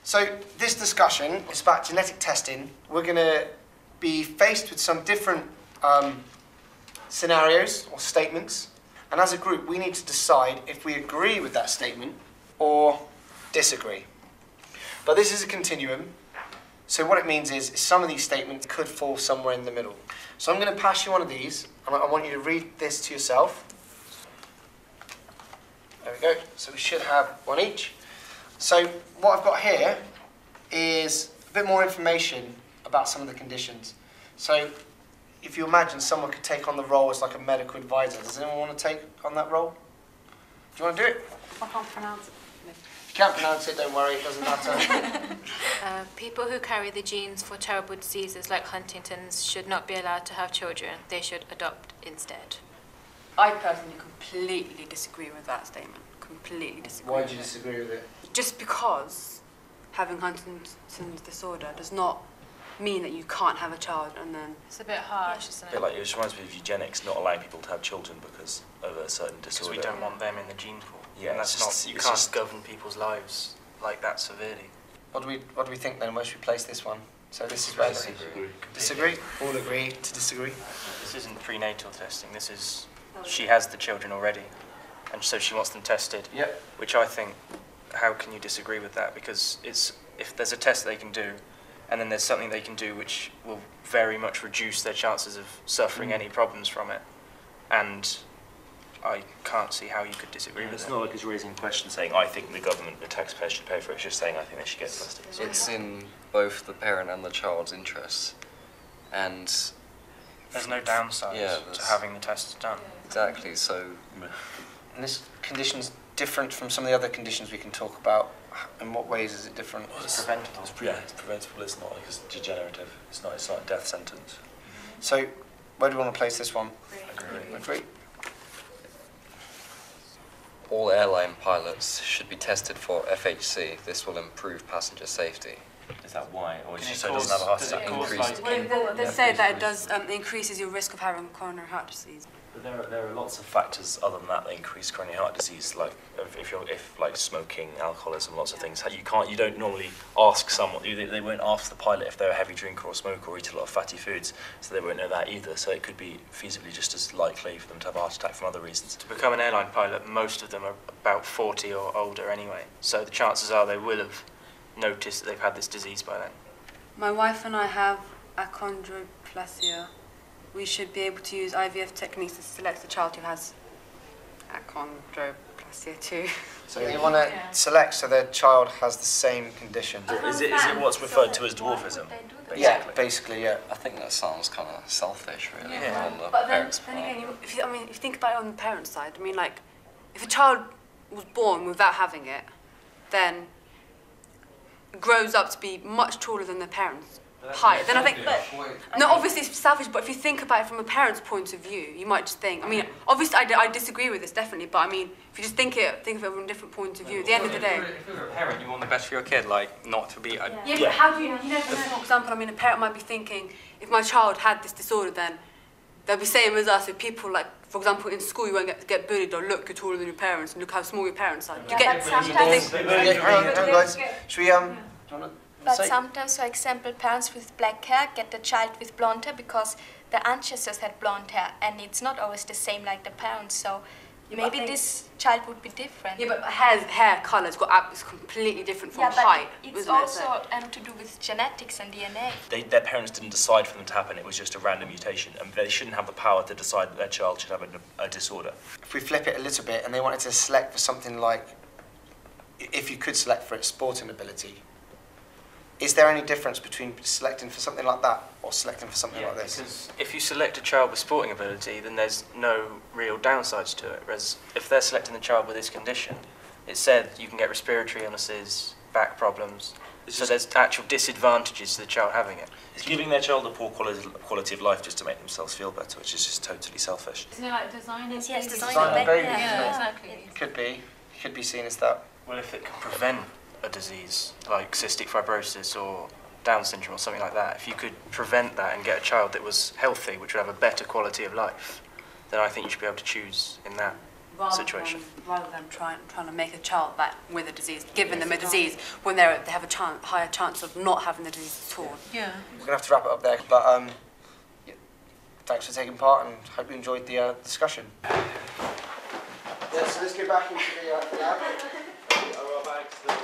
So this discussion is about genetic testing. We're going to be faced with some different scenarios or statements, and as a group we need to decide if we agree with that statement or disagree. But this is a continuum, so what it means is some of these statements could fall somewhere in the middle. So I'm going to pass you one of these, and I want you to read this to yourself. There we go. So we should have one each. So what I've got here is a bit more information about some of the conditions. So if you imagine someone could take on the role as like a medical advisor, does anyone want to take on that role? Do you want to do it? I can't pronounce it. If you can't pronounce it, don't worry, it doesn't matter. People who carry the genes for terrible diseases like Huntington's should not be allowed to have children. They should adopt instead. I personally completely disagree with that statement. Completely disagree. Why do you disagree with it? Just because having Huntington's disorder does not mean that you can't have a child and then... It's a bit harsh, isn't A it? bit like it reminds me of eugenics, not allowing people to have children because of a certain disorder. Because we don't want them in the gene pool. Yeah, and that's just, not, you can't govern people's lives like that severely. What do we think then? Where should we place this one? So this is where... Disagree? All agree to disagree? This isn't prenatal testing, this is... She has the children already, and so she wants them tested. Yep. Which I think, how can you disagree with that? Because it's, if there's a test they can do, and then there's something they can do which will very much reduce their chances of suffering any problems from it. And I can't see how you could disagree with it. It's not like it's raising a question saying, I think the government, the taxpayers should pay for it. It's just saying, I think they should get tested. It's in both the parent and the child's interests. And There's no downside to having the tests done. exactly, so And this condition's different from some of the other conditions we can talk about. In what ways is it different? It's preventable. It's preventable. It's not like it's degenerative. It's not a death sentence. So, where do we want to place this one? Agree. all airline pilots should be tested for FHC. This will improve passenger safety. Is that why? Or Can it so it cause- doesn't have a heart does it attack? cause, Increased. like- Well, they say that it does increases your risk of having coronary heart disease. But there are lots of factors other than that increase coronary heart disease, like if like smoking, alcoholism, lots of things. You don't normally ask someone. They won't ask the pilot if they're a heavy drinker or smoker or eat a lot of fatty foods, so they won't know that either. So it could be feasibly just as likely for them to have a heart attack from other reasons. To become an airline pilot, most of them are about 40 or older anyway. So the chances are they will have noticed that they've had this disease by then. My wife and I have achondroplasia. We should be able to use IVF techniques to select the child who has achondroplasia too. So you want to select so their child has the same condition. Is it what's referred to as dwarfism? Yeah, basically, yeah. I think that sounds kind of selfish, really, Yeah. on the But then parents' again, part. if you think about it on the parents' side, I mean, like, if a child was born without having it, then grows up to be much taller than their parents' height. Then I think, no, obviously it's selfish, but if you think about it from a parent's point of view, you might just think, I mean, obviously I disagree with this, definitely, but I mean, if you just think of it from a different point of view, at the end of the day. If you're a parent, you want the best for your kid, like, not to be... Yeah, but how do you know, for example, I mean, a parent might be thinking, if my child had this disorder, then they'll be same as us. If people, like, for example, in school, you won't get bullied or look, you're taller than your parents, and look how small your parents are. Do you get? Should we do you wanna But say? sometimes, for example, parents with black hair get the child with blonde hair because the ancestors had blonde hair, and it's not always the same like the parents. So maybe this child would be different. Yeah, but hair colour is completely different from height. It's isn't it? also to do with genetics and DNA. Their parents didn't decide for them to happen. It was just a random mutation, and they shouldn't have the power to decide that their child should have a disorder. If we flip it a little bit and they wanted to select for something like, if you could select for its sporting ability, is there any difference between selecting for something like that or selecting for something like this? Because if you select a child with sporting ability, then there's no real downsides to it. Whereas if they're selecting the child with this condition, it said you can get respiratory illnesses, back problems. So there's actual disadvantages to the child having it. It's giving their child a poor quality of life just to make themselves feel better, which is just totally selfish. Isn't it like designing Yes, babies? designing babies, Yeah, exactly. Could be seen as that. Well, if it can prevent a disease like cystic fibrosis or Down syndrome or something like that, if you could prevent that and get a child that was healthy, which would have a better quality of life, then I think you should be able to choose in that situation. Rather than trying to make a child with a disease, giving them a disease when they have a higher chance of not having the disease at all. Yeah. We're going to have to wrap it up there, but yeah, thanks for taking part and hope you enjoyed the discussion. Yeah, so let's get back into the lab. Are our bags still...